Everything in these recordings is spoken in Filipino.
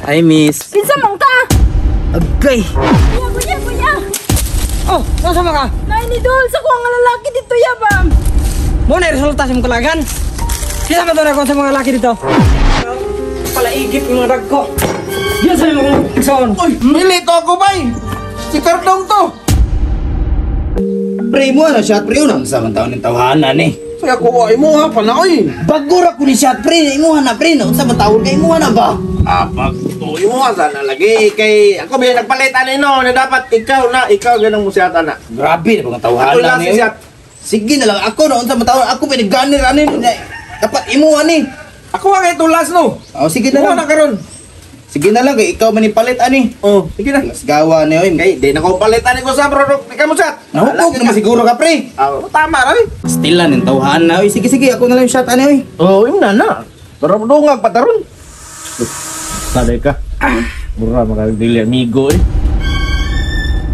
Ay, miss. Kinsa man ka? Agay! Buya. Oh, nasama ka? Nainidol sa kuha nga lalaki dito yabam. Mo na resulta sa mong kalagan? Sila ka doon ako sa mga laki dito. Palaigip yung mga rag ko. Yan sa mga iksaon. Uy, milito ako bay! Si Cardong to! Pre mo ano shot pre unang sa man taon ng tawhanan eh. Kaya kuha mo ha, panaoy! Bagura ko ni shot pre, imuha na pre no sa man taon kay imuha na ba? Pagtuloy mo ha, sana lagi kay... Ako ba nagpalitan no, na dapat ikaw ganang musyata na. Grabe na mga Ako tawhanan lang si eh. Siyat. Sige na lang ako no sa man taon ako pinigganir ani dapat imuha ni. Ako nga kayo tulas no. Oh sige na Kuha lang. na karon. Sige na lang kay ikaw manipalit ani. Oh, sige na. Las gawa ni oy. Kay, di na ko palitan ko sa product. Ikaw mo Siyat. Nahukog naman siguro ka pre. Tama rin. Still ng tawhanan oy. Sige ako na lang yung shot ani oy. Oh, yun na. Pero dungag pataron. Saday ka. Mura makadili amigo eh.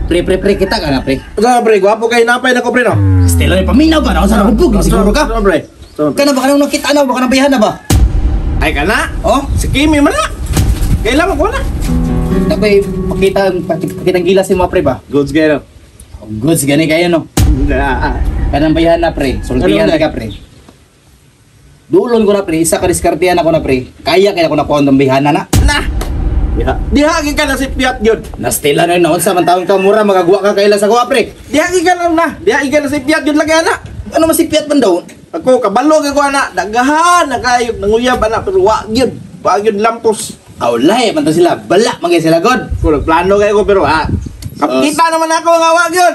Pre kita ka nga pre. Sa pre, gwapo kay napay na ko pre no. Still ay paminaw ba na sa hubog siguro ka. Sa pre. Kana ba kanang nakita na ba kanang bayahan na ba? Ay ka na. Oh, Si Kimi man na. Kailan mo ko na. tapay pakitang gilas si mga pre ba? Goods kayo. Goods gani kayo no. Kanang bayahan na pre, sultihan Ano, na ka pre. Dulon ko na pre, isa ka diskartihan ako na pre. Kaya kaya ko na po ang bayahan na. Dihagi ka na si Piat yun. Nastila na yun, sa man taong ka mura, magagawa ka kaila sa kuha pre. Dihagi ka na. Dihagi ka na si Piat yun lagi anak. Ano masipiat man daw? Ako, kabalo ka ko anak. Dagahan na kayo. Nanguyab anak. Pero wag yun. Wag yun lampos. Aulay, man to sila, bala, magay sila god. Kung nagplano kayo ko pero kapita naman ako nga wag yun.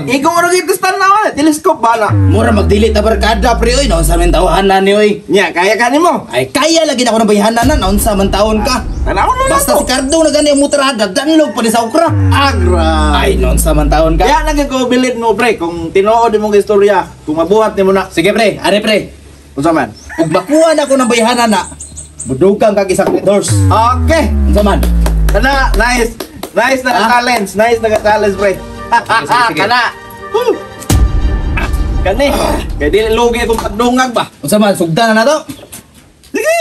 Ikaw mo rin ito stand na telescope ba na? Mura magdilit na barkada pre oy, naon sa man tawahan na ni oy. Nya, kaya ka ni mo. Ay kaya lagi na ako ng bayahan na naon sa man taon ka. Tanaw na Basta si Cardo na gani ang mutarada, danlog pa ni sa ukra. Agra. Ay, naon sa man taon ka. Kaya lagi ko bilid mo pre. Kung tinuod mo ng istorya. Kung mabuhat ni mo na. Sige pre, are pre. Kung man. Ug makuha na ko ng bayahan na. Budugang kag isang doors. Okay. Unsa man? Kana, nice. Nice na challenge. Nice na challenge pre. sige. Kana. Kani. Kaya di lugi akong pagdungag ba? Unsa man sugdan na to? Sige.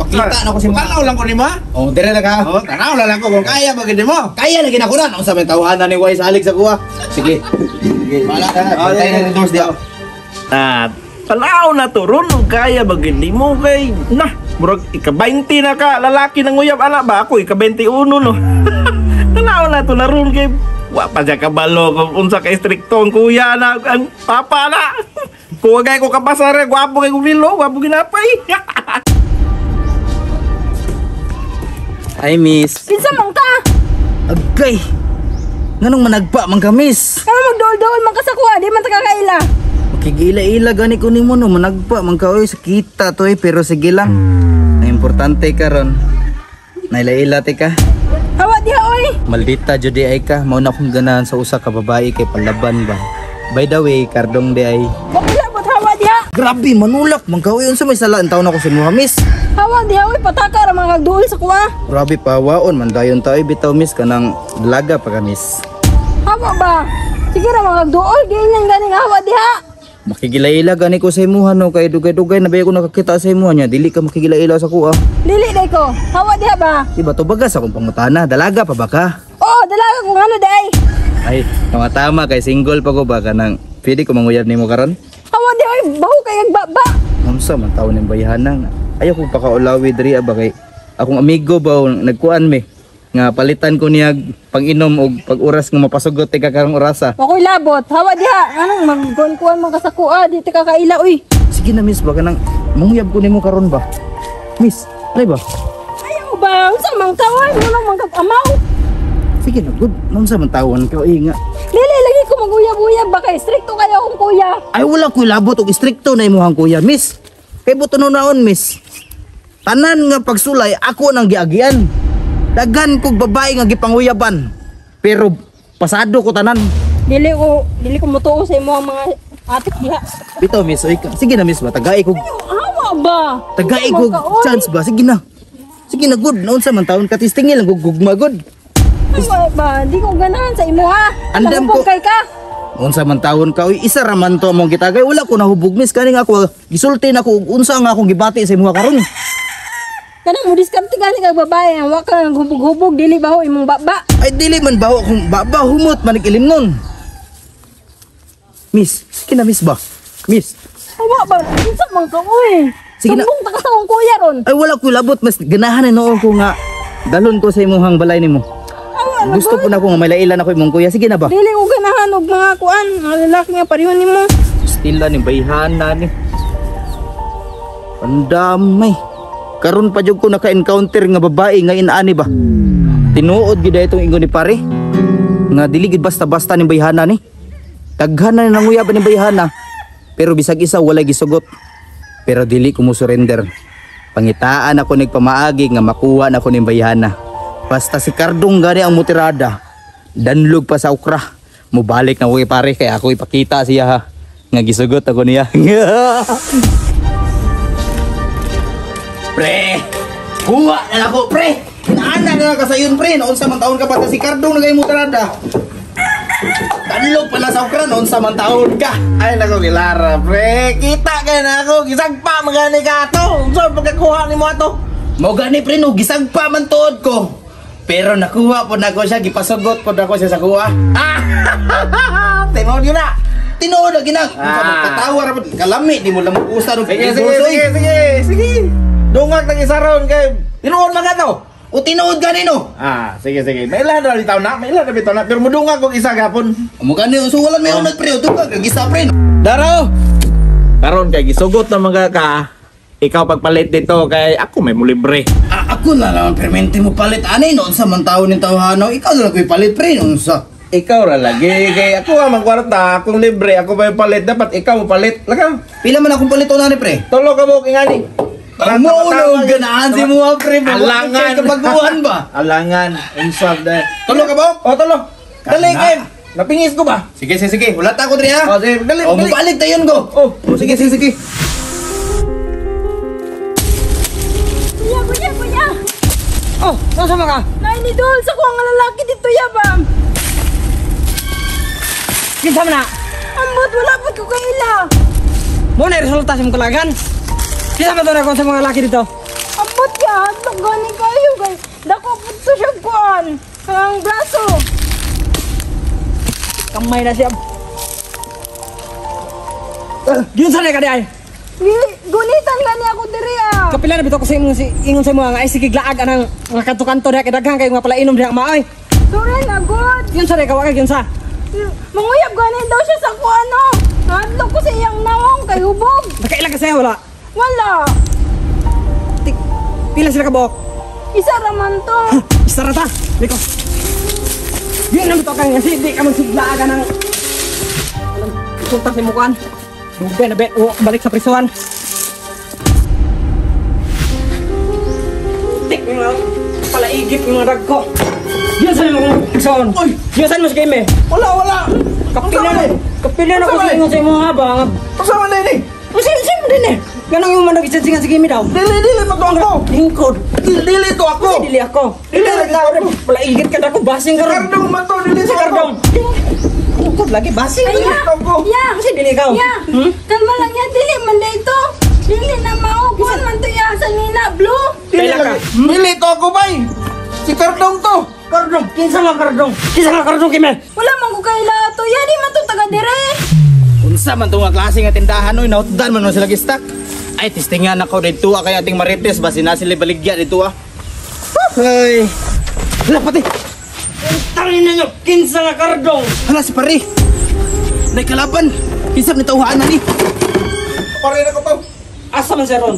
Pakita na ko si mga. Tanaw lang ko ni mo. Oh, dire na ka. Oh, tanaw lang ko kung kaya ba gid mo. Kaya lagi na ko na. Unsa man tawahan ni Wise Alex sa kuha. Sige. Wala ka. Pantay na ni doors dia. Tanaw na to ron kaya ba gid mo kay na murag ika-20 na ka lalaki nang uyab anak ba ako ika-21 no. Tanaw na to na ron kay wa pa siya kabalo kung unsa ka stricto ang kuya na ang papa na. Kuha gay ko kapasar gwapo kay gulilo gwapo ginapay. Ay, miss. Kinsa man ka? Agay! Nganong managpa, mang kamis? Kaya magdol-dol man ka sa kuha, di man ta kakaila. Makigila-ila gani ko nimo no, managpa, mang kaoy, sakita to eh, pero sige lang. Ang importante karon naila-ila te ka. Hawa diha oy. Maldita jud ay ka, mao na akong ganahan sa usa ka babae kay palaban ba. By the way, Cardong di ay. Bakla bot hawa diha. Grabe, manulak, mang kaoy, unsa may sala ang taon ako sa inyo, miss. Hawa diha oy, pataka ra mga kagduol sa kuha. Grabe pawaon, man dayon tayo bitaw miss kanang dalaga pa ka miss. Hawa ba? Sige ra mga kagduol, ganyan ganing hawa diha. Makigila-ila gani ko sa imuha no, kay dugay-dugay na ba ko nakakita sa imuha niya, dili ka makigila-ila sa kuha. Dili day ko. Hawa diha ba? Diba to bagas akong pangutana, dalaga pa ba ka? Oo, dalaga kung ano day. Ay, tama kay single pa ko ba kanang pwede ko manguyab nimo karon? Hawa diha oy, baho kay agbaba. Unsa man taon ning bayahan ayaw ko pakaulawi diri ba kay akong amigo ba nagkuan me nga palitan ko niya pang-inom og pag-oras nga mapasugot ti karong orasa. Makoy labot. Hawa diha. Anong magkuan man ka sa kuha, di ti kakaila oy. Sige na miss ba kanang manguyab ko nimo karon ba? Miss, lay ba? Ayaw ba? Unsa man tawon mo nang magkamaw? Sige na good. Unsa man tawon ka nga. Dili lagi ko maguyab-uyab ba kay stricto kayo akong kuya. Ay wala ko labot og istrikto na imong kuya, miss. Kay buton naon miss. Tanan nga pagsulay ako nang giagian. Dagan kog babae nga gipanguyaban. Pero pasado ko tanan. Dili ko mutuo sa imo ang mga atik diha. Bitaw miss, oy ka. Sige na miss ba tagay kog Hawa ba? tagay kog chance ba? Sige na. Sige na good. Naunsa man taon ka tistingil ang gugma good. Hawa ba? Di ko ganahan sa imo ha. Andam ko. Kay ka. Unsa man taon ka, oy isa ra man to among gitagay. Wala ko nahubog miss kani nga ako gisulti na ko unsa nga akong gibati sa imong karon. Kanang mo diskarte gani kag babae, wa ka nang hubog-hubog dili baho imong baba. Ay dili man baho kung baba humot manig ilimnon. Miss, kina miss ba? Miss. Awa ba, kinsa man ka uy. Sige na. Sumbong ta ka sa akong kuya ron. Ay wala ko labot mas ganahan na noon ko nga dalon ko sa imong balay nimo. Awa na Gusto ba? ko na ko nga may lailan ako imong kuya. Sige na ba? Dili ko ganahan og mga kuan, mga lalaki nga pareho nimo. Stila ni bayhana ni. Andamay. Karon pa jud ko naka-encounter nga babae nga inaani ba. Tinuod gid itong ingon ni pare. Nga dili gid basta-basta ni bayhana ni. Daghan na nanguyab ni bayhana. Pero bisag isa walay gisugot. Pero dili ko mo surrender. Pangitaan ako nagpamaagi nga makuha na ko ni bayhana. Basta si Cardong gani ang mutirada. Danlog pa sa ukra. Mubalik na ko kay pare kay ako ipakita siya ha. Nga gisugot ako niya. Pre! Kuha na ako, pre! Naanak na kasayon, pre! Noon sa taon ka pa si Cardong nagay mutirada. Danlog pala sa ukra, noon sa taon ka. Ay nako Gilara, pre. Kita kay na ako gisagpa magani ka to. Unsa pagkakuha nimo ato? Mo gani pre no, gisag pa man tuod ko. Pero nakuha po na ko siya, gipasugot po na ko siya sa kuha. Tinood yun na. Tinuod na ginag. Ah. Katawa ra po, kalami, di mo lang mag-usa no. Sige. Dungag nang isa ron kay tinuod man ka to. O tinuod gani no. Sige. May ilan na bitaw na, pero mudungag kog isa gapon. Mo gani, so wala may unod pre, o tugag, gisa pre. Daro. Karon kay gisugot na mga ka. Ikaw pagpalit dito kay ako may mo libre. Ako na lang permente mo palit ani noon sa taon ni tawhanaw. Ikaw na lang ko'y palit pre noon sa. Ikaw ra lagi kay ako nga magkwarta, akong libre, ako may palit dapat ikaw mo palit. Lakaw. Pila man akong palit na ni pre. Tulo ka mo ingani. Mo ulo ganahan si mo pre. Alangan. Kabaguhan ba? Alangan. Insab dahil. Tulo ka ba? O, tulo. Dali, Kana. Kim. Napingis ko ba? Sige. Wala ta ko diri ha. O, sige. Dali. O mabalik tayon ko. Oh, Sige. Kuya. Oh, nasa ka? Nainidol sa ko nga lalaki dito yabam. Kinsa man na? Ambot wala pa ko kaila. Mo na resulta sa mong kalagan. Kinsa man to na sa mga lalaki dito? Ambot ya, hatlog gani kayo kay dako pud to siya kuan. Ang braso. Kamay na siya. Yun sa ka di ay. Gunitan gani ako diri ah. Kapila na bitaw ko sa ingon sa mga ay sige glaag anang mga kanto-kanto diha kay daghang kay mga pala inom diha maaoy. Sorry na good. Yun sa ka yun sa. Manguyab gani daw siya sa kuano. Hatlog ko sa iyang nawong kay hubog. Nakailan ka saya wala. Wala. Pila sila ka buok. Isa raman to. Isa ra ta. Liko. Yun na bitaw kang hindi ka magsiglaag anang resulta sa mukuan. Dugay na balik sa prisuhan. Tik yung mga palaigip yung mga rag ko. Yun saan mo kong Uy! yun saan mo sa game eh. Wala. Kapilan ako sa ingon sa imong habang. Pasama na ini. Sim din eh. Ganang yung manag isinsingan sa game daw. Dili pa to ako. Lingkod. Dili to ako. Dili ako. Dili ako. Palaigip ka na ako. Basing ka rin. Cardong man to, dili Si to ako. Cardong. Lingkod lagi. Basing ka Ay, rin. ya. Ya. Kasi dili ikaw. Ya. Kalma lang yan, dili man dito. Dili na maukuan man to ya sa nina blue. Dili Kailan ka? lagi. Dili to ako bay. Si Cardong to. Cardong. Kinsa nga Cardong. Kinsa nga Cardong kime. Wala man ko kaila to ya, di man to taga dire. Unsa man to nga klase nga tindahan oy, nautdan man sila gistak. Ay testingan ako dito kay ating Marites basi na sila baligya dito ah. Ay. Wala pati. Tangin ninyo. Kinsa nga Cardong. Hala si pare. Nay kalaban. Isap ni tawhaan na ni. Pare na ko to. Asa man siya ron.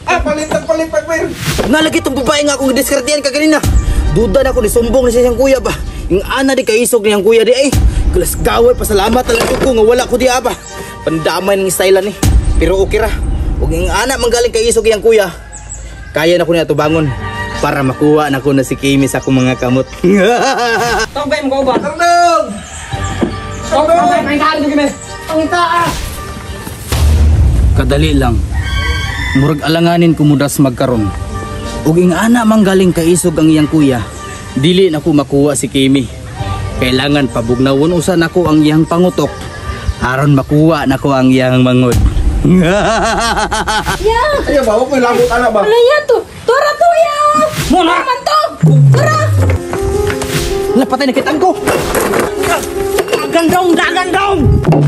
Palit pagpir. Nalagi tong babae nga akong diskartihan kaganina. Duda na ako ni sumbong na siya siyang kuya ba. Yung ana di kaisog niyang kuya di ay. Kulas gaway pasalamat talaga ko nga wala ko di aba. Pandamay ng style ni. Pero okay ra. Ug yung ana manggaling kaisog yang kuya. Kaya na ko niya tubangon para makuha na ko na si Kimi sa akong mga kamot. Tawag mo ko ba? Cardong! Tawag may kari kime. Ang taa. Kadali lang. Murag alanganin kumudas magkaron. Ug ing ana manggaling kaisog ang iyang kuya. Dili na ko makuha si Kimi. Kailangan pabugnawon usa nako ang iyang pangutok aron makuha nako ang iyang mangod. Ya. Ayo ba, huwag may labot anak ba? Wala yan to. Tora to ya. Muna! Naman to. Tora. Napatay na kitaan ko. Dagan dong!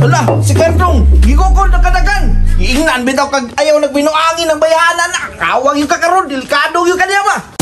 Ala, si Kardong, gigukod na kadagan. Iingnan bitaw kag ayaw nagbinuangin ng bayanan na. Kawang yung kakaroon, delikado yung kanya ba?